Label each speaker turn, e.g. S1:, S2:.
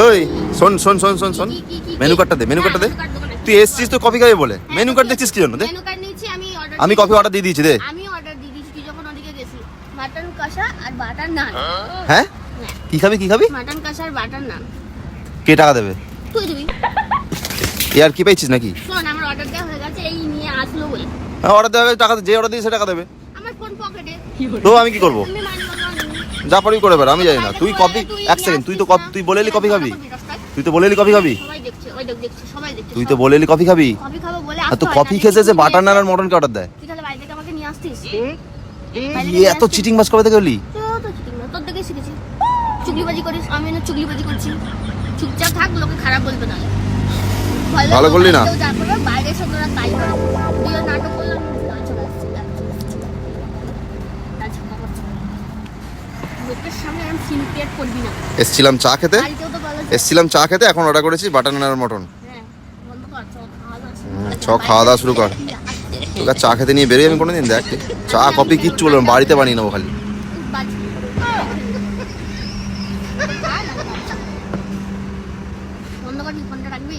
S1: ওই শোন শোন শোন শোন শোন মেনু কার্ডটা দে, মেনু কার্ডটা দে। তুই এসছিস তো কফি খাবে বলে, মেনু কার্ড দেখছিস কি জন্য? দে।
S2: মেনু কার্ড নিয়েছি
S1: আমি কফি অর্ডার দিয়ে দিয়েছি, দে।
S2: আমি অর্ডার দিয়ে দিয়েছি তুই যখন ওদিকে গেছিস। মাটন কষা আর বাটার নান।
S1: হ্যাঁ কি খাবি কি খাবি?
S2: মাটন কষা আর বাটার নান।
S1: কে টাকা দেবে?
S2: তুই দিবি।
S1: এ আর কি পাইছিস নাকি?
S2: শোন আমার অর্ডার দেওয়া হয়ে গেছে, এই নিয়ে আসলো বলে।
S1: হ্যাঁ অর্ডার দেবে, টাকা যে অর্ডার দিয়ে সে টাকা দেবে।
S2: আমার কোন পকেটে?
S1: তো আমি কি করবো?
S2: তুমি মাইন্ড করো না।
S1: যা পারবি করে বের, আমি জানি না। তুই কফি, এক সেকেন্ড, তুই বলে এলি কফি খাবি? তুই তো বলে এলি কফি খাবি?
S2: সবাই দেখছে, ওই দেখছে, সবাই দেখছে।
S1: তুই তো বলে এলি কফি খাবি?
S2: কফি খাবো বলে
S1: আর তো কফি খেয়েছে যে বাটার নান আর মটনকে অর্ডার দেয়।
S2: তুই তাহলে বাইরে থেকে আমাকে নিয়ে আসতিস।
S1: এত চিটিং বাজ কবে থেকে হলি?
S2: তো চিটিং না, তোর দেখে শিখেছি। চুগলিবাজি করিস, আমি না চুগলিবাজি করছি। চুপচাপ থাক, লোকে খারাপ বলবে না।
S1: ভালো করলি না?
S2: যা করবে বাইরে এসে তোরা তাই কর। তুইও নাটক করলাম, চলে আসছি। লোকের সামনে আমি সিন ক্রিয়েট করবি না।
S1: এসছিলাম চা খেতে,
S2: বাড়িতেও তো বলা যায়।
S1: এসছিলাম চা খেতে, এখন অর্ডার করেছি বাটার নান আর মটন।
S2: হ্যাঁ, বন্ধ কর, চল খাওয়া দাওয়া।
S1: চ খাওয়া দাওয়া শুরু কর। তোকে চা খেতে নিয়ে বেরিয়ে আমি কোনোদিন দেখ, চা কফি কিচ্ছু বললাম, বাড়িতে বানিয়ে নেবো খালি।
S2: বন্ধ কর, ফোনটা রাখবি।